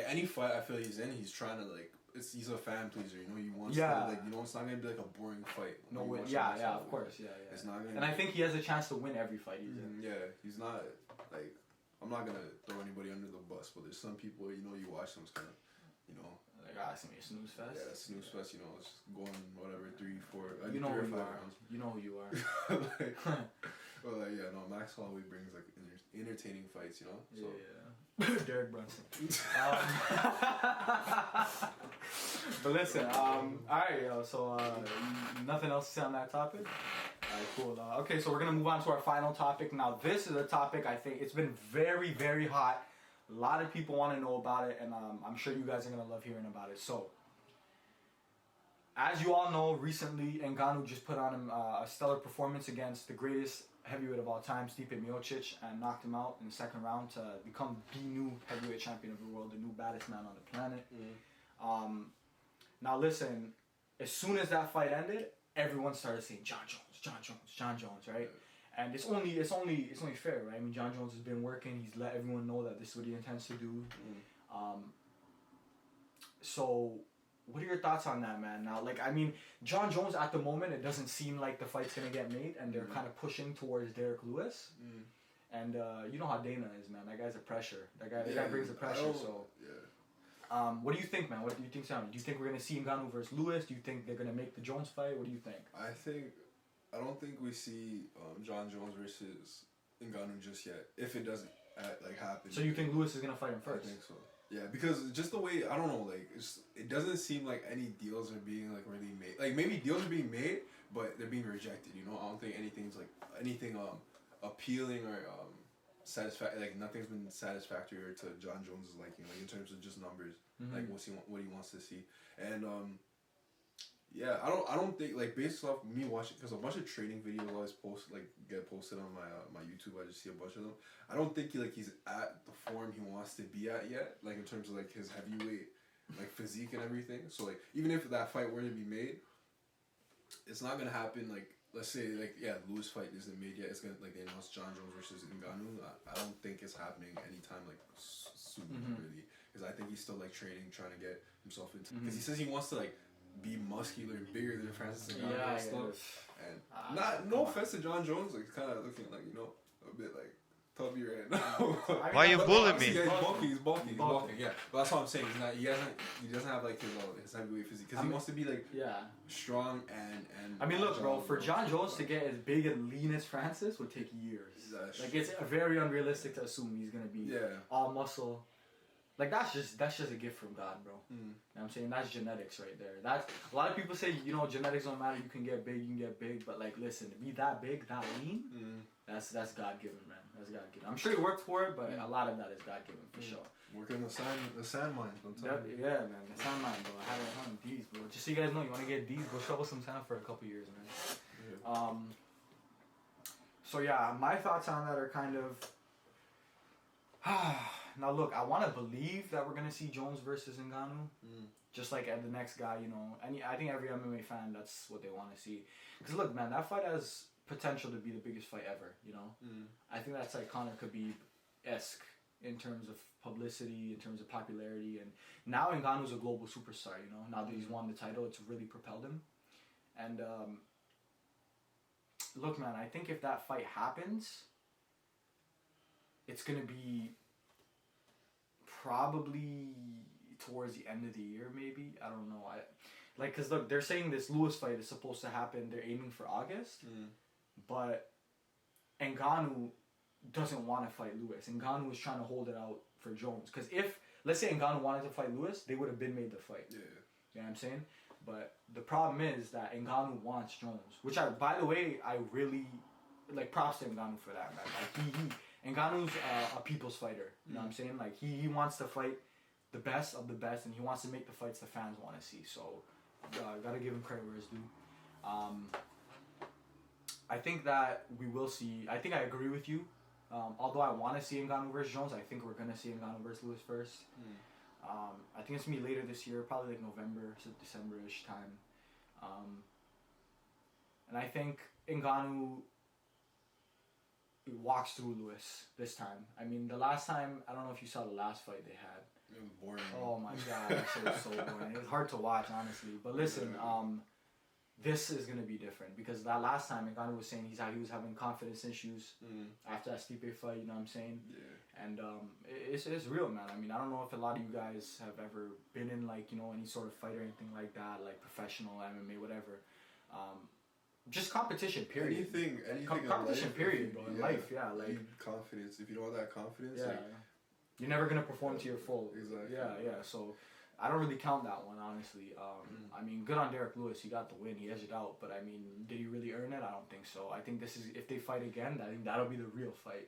[SPEAKER 2] any fight I feel he's in, he's trying to like. He's a fan pleaser, you know. He wants to, like, you know, it's not gonna be like a boring fight.
[SPEAKER 1] No way. Yeah, of course. Yeah.
[SPEAKER 2] It's not gonna.
[SPEAKER 1] And I think he has a chance to win every fight he's in.
[SPEAKER 2] Yeah, he's not like. I'm not gonna throw anybody under the bus, but there's some people, you know, you watch them, it's kind of, you know.
[SPEAKER 1] Like, it's gonna be a snooze fest.
[SPEAKER 2] Yeah, snooze fest. You know, it's just going whatever 3, 4.
[SPEAKER 1] You know
[SPEAKER 2] 3 or
[SPEAKER 1] who
[SPEAKER 2] 5
[SPEAKER 1] you are.
[SPEAKER 2] rounds.
[SPEAKER 1] You know who you are.
[SPEAKER 2] Yeah, no. Max Holloway brings like entertaining fights, you know. So.
[SPEAKER 1] Yeah. Derek Brunson. But listen, alright, yo, so nothing else to say on that topic? Alright, cool. Okay, so we're gonna move on to our final topic. Now, this is a topic I think it's been very, very hot. A lot of people want to know about it, and I'm sure you guys are gonna love hearing about it. So, as you all know, recently Ngannou just put on a stellar performance against the greatest heavyweight of all time, Stipe Miocic, and knocked him out in the second round to become the new heavyweight champion of the world, the new baddest man on the planet. Now listen, as soon as that fight ended, everyone started saying John Jones, right? And it's only fair, right? I mean, John Jones has been working. He's let everyone know that this is what he intends to do. So, what are your thoughts on that, man? Now, like, I mean, John Jones at the moment, it doesn't seem like the fight's gonna get made, and they're kind of pushing towards Derek Lewis. And you know how Dana is, man. That guy's a pressure. That guy brings the pressure. So, what do you think, man? What do you think, Sam? Do you think we're gonna see Ngannou versus Lewis? Do you think they're gonna make the Jones fight? What do you think?
[SPEAKER 2] I don't think we see John Jones versus Ngannou just yet. If it doesn't happen.
[SPEAKER 1] So you think Lewis is gonna fight him first?
[SPEAKER 2] I think so. Yeah, because just the way, I don't know, like, it doesn't seem like any deals are being, like, really made. Like, maybe deals are being made, but they're being rejected, you know? I don't think anything's, like, appealing or, like, nothing's been satisfactory to John Jones' liking, like, in terms of just numbers, like, what he wants to see. And, Yeah, I don't think like based off me watching because a bunch of training videos always get posted on my YouTube. I just see a bunch of them. I don't think he's at the form he wants to be at yet. Like in terms of like his heavyweight like physique and everything. So like even if that fight were to be made, it's not gonna happen. Like let's say like Lewis fight isn't made yet. It's gonna like they announced John Jones versus Ngannou. I don't think it's happening anytime like soon really because I think he's still like training trying to get himself into because he says he wants to like be muscular and bigger than Francis Ngannou and stuff. And no offense to John Jones, like kind of looking like a bit like tubby right now.
[SPEAKER 3] Why you bullying me?
[SPEAKER 2] Yeah, he's bulky. Yeah, but that's what I'm saying. He doesn't have like his heavyweight physique because he wants to be like strong and.
[SPEAKER 1] I mean, look, bro. For John Jones to get as big and lean as Francis would take years.
[SPEAKER 2] Exactly.
[SPEAKER 1] Like it's very unrealistic to assume he's gonna be all muscle. Like that's just a gift from God, bro. You know what I'm saying? That's genetics right there. That's a lot of people say, genetics don't matter, you can get big, but like listen, to be that big, that lean, that's God given, man. That's God given. I'm sure he worked for it, but a lot of that is God given for sure.
[SPEAKER 2] Working the sand mine,
[SPEAKER 1] yeah, man, the sand mine, bro. I had it on D's, bro. Just so you guys know, you wanna get D's, go shovel some sand for a couple years, man. Yeah. So yeah, my thoughts on that are kind of now look, I want to believe that we're gonna see Jones versus Ngannou, just like the next guy, I think every MMA fan, that's what they want to see. Because look, man, that fight has potential to be the biggest fight ever. I think that's like Conor Khabib-esque in terms of publicity, in terms of popularity, and now Ngannou's a global superstar. Now that he's won the title, it's really propelled him. And look, man, I think if that fight happens, it's gonna be probably towards the end of the year, maybe. I don't know. Cause look, they're saying this Lewis fight is supposed to happen. They're aiming for August, but Ngannou doesn't want to fight Lewis. Ngannou is trying to hold it out for Jones. Cause if let's say Ngannou wanted to fight Lewis, they would have been made the fight. Yeah. You know what I'm saying? But the problem is that Ngannou wants Jones, which by the way, I really like props to Ngannou for that, man. Like Ngannou's a people's fighter. You know what I'm saying? Like he wants to fight the best of the best, and he wants to make the fights the fans want to see. So gotta give him credit where it's due. I think that we will see. I think I agree with you. Although I want to see Ngannou versus Jones, I think we're gonna see Ngannou versus Lewis first. I think it's gonna be later this year, probably like November, December-ish time. And I think Ngannou walks through Lewis this time. I mean, the last time, I don't know if you saw the last fight they had.
[SPEAKER 2] It was boring.
[SPEAKER 1] Oh my god, that shit was so boring. It was hard to watch, honestly. But listen, this is gonna be different because that last time Ngannou was saying he was having confidence issues after that Stipe fight. You know what I'm saying? Yeah. And it's real, man. I mean, I don't know if a lot of you guys have ever been in like any sort of fight or anything like that, like professional MMA, whatever. Just competition, period.
[SPEAKER 2] Anything
[SPEAKER 1] competition,
[SPEAKER 2] life,
[SPEAKER 1] period, bro. In life, like
[SPEAKER 2] confidence. If you don't have that confidence,
[SPEAKER 1] you're never gonna perform to your full.
[SPEAKER 2] Exactly.
[SPEAKER 1] Yeah. So I don't really count that one, honestly. I mean, good on Derek Lewis. He got the win. He edged it out. But I mean, did he really earn it? I don't think so. I think this is if they fight again. I think that'll be the real fight.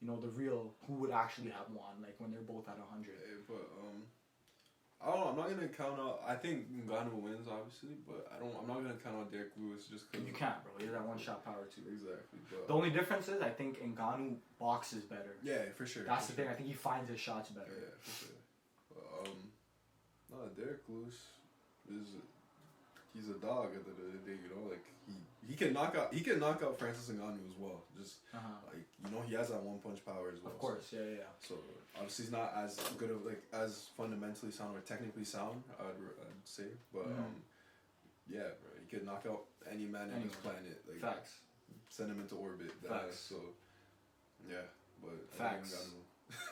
[SPEAKER 1] The real who would actually have won, like when they're both at 100.
[SPEAKER 2] But I don't know. I'm not gonna count out. I think Ngannou wins, obviously, but I'm not gonna count out Derek Lewis just because
[SPEAKER 1] you can't, bro. He has that one shot power too.
[SPEAKER 2] Exactly. But
[SPEAKER 1] the only difference is I think Ngannou boxes better.
[SPEAKER 2] Yeah, for sure.
[SPEAKER 1] That's the thing. I think he finds his shots better.
[SPEAKER 2] Yeah, for sure. But, Derek Lewis he's a dog at the end of the day. Like he can knock out Francis Ngannou as well. Just like he has that one punch power as well.
[SPEAKER 1] Of course,
[SPEAKER 2] so, yeah. So obviously he's not as good of like as fundamentally sound or technically sound. I'd say, but yeah, bro, he could knock out any man on this planet. Like
[SPEAKER 1] facts.
[SPEAKER 2] Send him into orbit.
[SPEAKER 1] Facts.
[SPEAKER 2] So yeah, but
[SPEAKER 1] facts.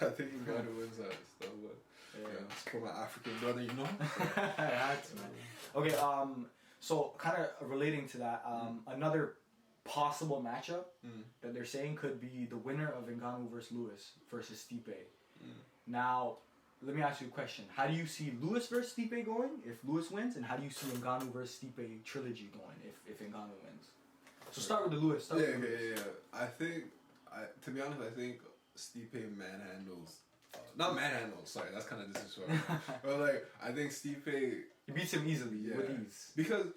[SPEAKER 2] I think Ngannou wins that stuff, but. Yeah, it's for my African brother,
[SPEAKER 1] That's man. Okay, so kind of relating to that, another possible matchup that they're saying could be the winner of Ngannou versus Lewis versus Stipe. Now, let me ask you a question. How do you see Lewis versus Stipe going if Lewis wins, and how do you see Ngannou versus Stipe trilogy going if Ngannou wins? So start with the Lewis.
[SPEAKER 2] Yeah. I think, to be honest, I think Stipe manhandles not manhandle. Sorry, that's kind of disrespectful. But like, I think Stipe.
[SPEAKER 1] He beats him easily with ease.
[SPEAKER 2] Because,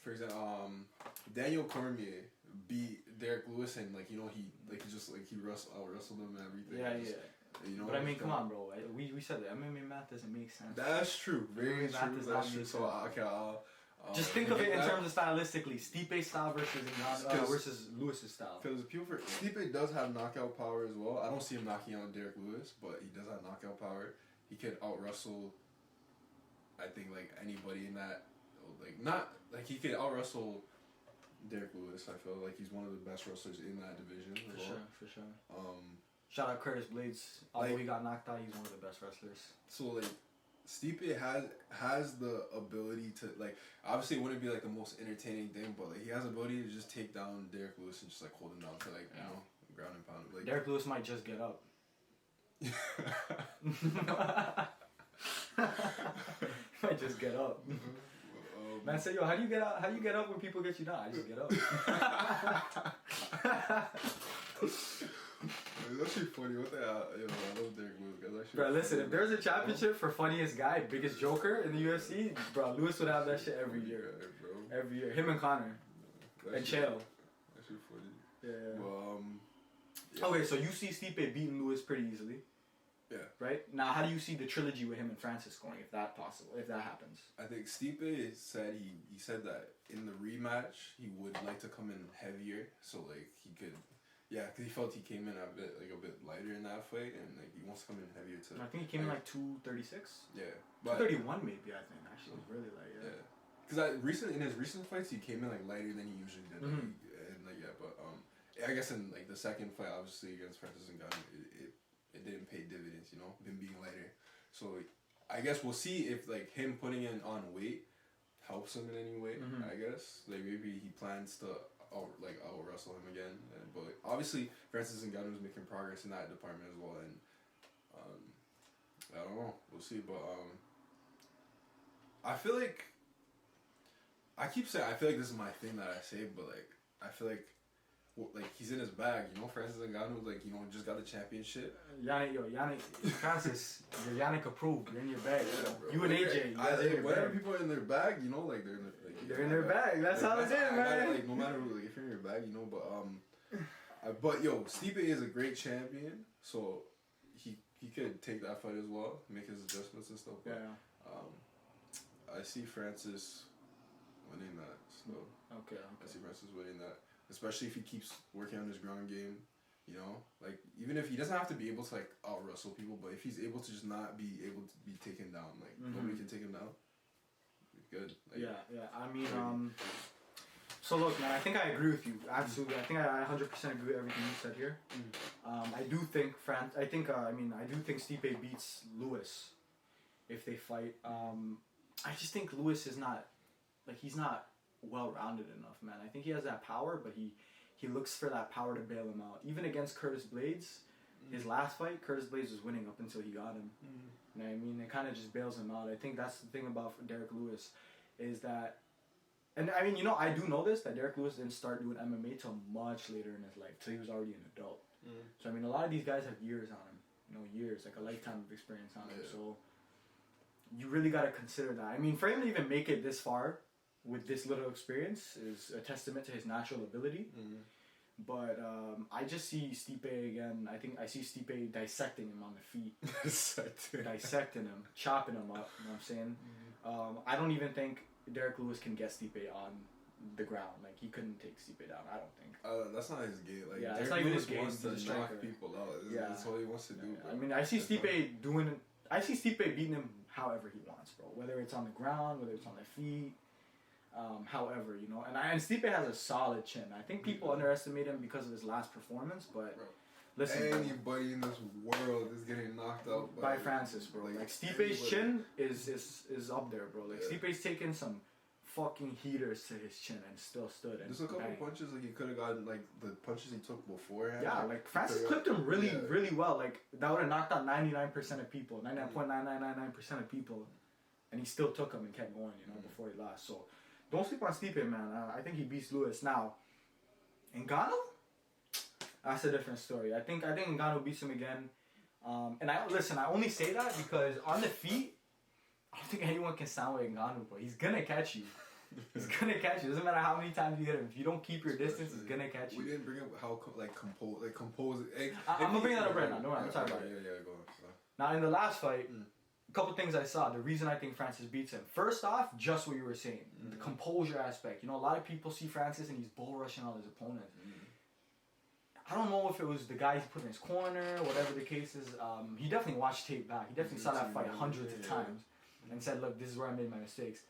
[SPEAKER 2] for example, Daniel Cormier beat Derek Lewis and like he wrestled him and everything.
[SPEAKER 1] Yeah. You know, but I mean, come on, bro. We said the MMA math doesn't make sense.
[SPEAKER 2] That's true. Very true. That's true. So
[SPEAKER 1] just think of it in terms of stylistically, Stipe's style versus Lewis's style.
[SPEAKER 2] Because Stipe does have knockout power as well. I don't see him knocking out Derek Lewis, but he does have knockout power. He could out wrestle. I think like anybody in that, like not like he could out wrestle Derek Lewis. I feel like he's one of the best wrestlers in that division.
[SPEAKER 1] For sure. Shout out Curtis Blades. Although he got knocked out, he's one of the best wrestlers.
[SPEAKER 2] So like, Stipe has the ability to like. Obviously, it wouldn't be like the most entertaining thing, but like he has the ability to just take down Derek Lewis and just like hold him down for like ground and pound. Like
[SPEAKER 1] Derek Lewis might just get up. Might just get up. Man said, "Yo, how do you get up? How do you get up when people get you down? I just get up."
[SPEAKER 2] It's actually funny. What the hell? Yo, I love Derek Lewis.
[SPEAKER 1] Bro, listen, if there's a championship for funniest guy, biggest joker in the UFC, bro, Lewis would have that shit every year.
[SPEAKER 2] Bro.
[SPEAKER 1] Every year. Him and Connor. And Chael.
[SPEAKER 2] That's really funny.
[SPEAKER 1] Yeah.
[SPEAKER 2] Well,
[SPEAKER 1] Okay, so you see Stipe beating Lewis pretty easily.
[SPEAKER 2] Yeah.
[SPEAKER 1] Right? Now, how do you see the trilogy with him and Francis going, if that happens?
[SPEAKER 2] I think Stipe said he said that in the rematch he would like to come in heavier, so like he could. Yeah, because he felt he came in a bit lighter in that fight, and like he wants to come in heavier too.
[SPEAKER 1] I think he came in like 236.
[SPEAKER 2] Yeah,
[SPEAKER 1] 231 maybe. I think actually it was really light. Yeah.
[SPEAKER 2] Because in his recent fights he came in like lighter than he usually did. But I guess in like the second fight, obviously against Francis Ngannou, it didn't pay dividends. You know, him being lighter. So I guess we'll see if like him putting in on weight helps him in any way. I guess like maybe he plans to. I'll wrestle him again, but obviously Francis Ngannou is making progress in that department as well, and I don't know, we'll see. But I feel like I keep saying I feel like this is my thing that I say, but like I feel like he's in his bag, you know. Francis Ngannou just got the championship.
[SPEAKER 1] Yannick, Francis, you're Yannick approved. You're in your bag. You and AJ,
[SPEAKER 2] whenever people are in their bag, you know, like
[SPEAKER 1] they're in their bag. That's how it's in, man.
[SPEAKER 2] Like no matter who, like if you're in your bag, you know. But yo, Stipe is a great champion, so he could take that fight as well, make his adjustments and stuff. But, I see Francis winning that. So
[SPEAKER 1] okay.
[SPEAKER 2] I see Francis winning that, especially if he keeps working on his ground game. You know, like even if he doesn't have to be able to like out wrestle people, but if he's able to just not be able to be taken down, like nobody can take him down. Good. Like,
[SPEAKER 1] yeah. I mean, so look, man. I think I agree with you. Absolutely. I think I 100% agree with everything you said here. I do think I do think Stipe beats Lewis if they fight. I just think Lewis is not he's not well-rounded enough, man. I think he has that power, but he looks for that power to bail him out. Even against Curtis Blades, his last fight, Curtis Blades was winning up until he got him. You know what I mean? It kind of just bails him out. I think that's the thing about Derek Lewis is that, and I mean, you know, I do know this, that Derek Lewis didn't start doing MMA till much later in his life, till he was already an adult. So, I mean, a lot of these guys have years on him. You know, years, like a lifetime of experience on him. So, you really got to consider that. I mean, for him to even make it this far with this little experience is a testament to his natural ability. But I just see Stipe again. I think I see Stipe dissecting him on the feet. Dissecting him, chopping him up. You know what I'm saying? I don't even think Derek Lewis can get Stipe on the ground. Like, he couldn't take Stipe down, I don't think.
[SPEAKER 2] That's not his game. Like,
[SPEAKER 1] that's not even his game.
[SPEAKER 2] Wants to knock people out. That's all he wants to do.
[SPEAKER 1] I mean, I see Stipe beating him however he wants, bro. Whether it's on the ground, whether it's on the feet. However, you know, and Stipe has a solid chin. I think people underestimate him because of his last performance, but listen,
[SPEAKER 2] anybody in this world is getting knocked out
[SPEAKER 1] by Francis, bro. Like Stipe's chin is up there, bro. Like Stipe's taken some fucking heaters to his chin and still stood. And
[SPEAKER 2] there's a couple punches like he could have gotten, like the punches he took beforehand.
[SPEAKER 1] Yeah, like Francis clipped him really well. Like that would have knocked out 99% of people, 99.9999% of people, and he still took him and kept going. You know, before he lost. So. Don't sleep on Stipe, man. I think he beats Lewis. Now, Ngannou? That's a different story. I think Ngannou beats him again. And I only say that because on the feet, I don't think anyone can sound like Ngannou, bro. He's gonna catch you. He's gonna catch you. Doesn't matter how many times you hit him. If you don't keep your distance, he's gonna catch you.
[SPEAKER 2] We didn't bring up how compose.
[SPEAKER 1] I'm gonna bring that up right now. No, I'm talking about it.
[SPEAKER 2] Yeah, go on. So.
[SPEAKER 1] Now in the last fight, a couple things I saw. The reason I think Francis beats him. First off, just what you were saying, the composure aspect. You know, a lot of people see Francis and he's bull rushing all his opponents. I don't know if it was the guy he put in his corner, whatever the case is. He definitely watched tape back. He definitely saw that fight hundreds of times and said, "Look, this is where I made my mistakes."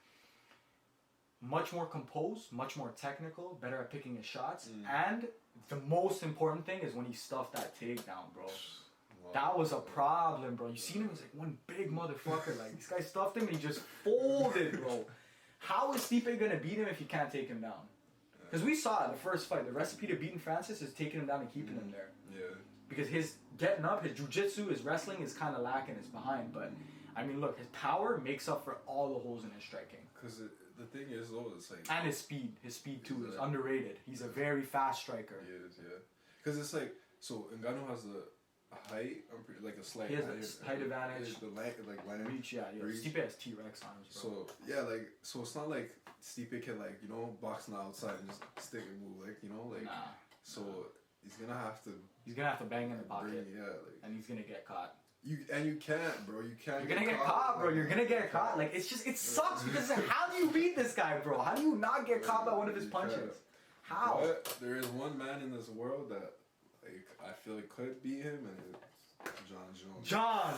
[SPEAKER 1] Much more composed, much more technical, better at picking his shots, and the most important thing is when he stuffed that takedown, bro. Wow. That was a problem, bro. You seen him? He's like one big motherfucker. Like this guy stuffed him and he just folded, bro. How is Stipe gonna beat him if you can't take him down? Because we saw in the first fight, the recipe to beating Francis is taking him down and keeping him there.
[SPEAKER 2] Yeah.
[SPEAKER 1] Because his getting up, his jiu-jitsu, his wrestling is kind of lacking, it's behind. But, I mean, look, his power makes up for all the holes in his striking.
[SPEAKER 2] Because the thing is, though, it's like...
[SPEAKER 1] And his speed too, is underrated. He's a very fast striker.
[SPEAKER 2] He is, yeah. Because it's like, so Ngannou has a height, like a slight height.
[SPEAKER 1] He has a height advantage.
[SPEAKER 2] The land.
[SPEAKER 1] Reach, yeah. Reach. Stipe has T-Rex arms, bro.
[SPEAKER 2] So, yeah, like, so it's not like Stipe can, like, you know, box on the outside and just stick and move, like, you know, like...
[SPEAKER 1] Nah.
[SPEAKER 2] So, he's gonna have to...
[SPEAKER 1] He's gonna have to bang in the pocket.
[SPEAKER 2] Yeah, like...
[SPEAKER 1] And he's gonna get caught.
[SPEAKER 2] You can't, bro. You can't.
[SPEAKER 1] You're gonna get caught, bro. You're gonna get caught. Like, it's just, it sucks because how do you beat this guy, bro? How do you not get caught by one of his punches? How?
[SPEAKER 2] But there is one man in this world that, like, I feel like could beat him, and it's John Jones.
[SPEAKER 1] John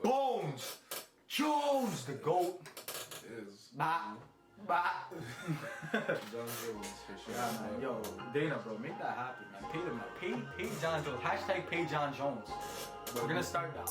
[SPEAKER 1] Bones Jones, the GOAT.
[SPEAKER 2] Is.
[SPEAKER 1] Bah.
[SPEAKER 2] John Jones, for sure.
[SPEAKER 1] Yeah, man. Yo, Dana, bro, make that happen, man. Pay them, man. Pay John Jones. Hashtag pay John Jones. We're gonna start now.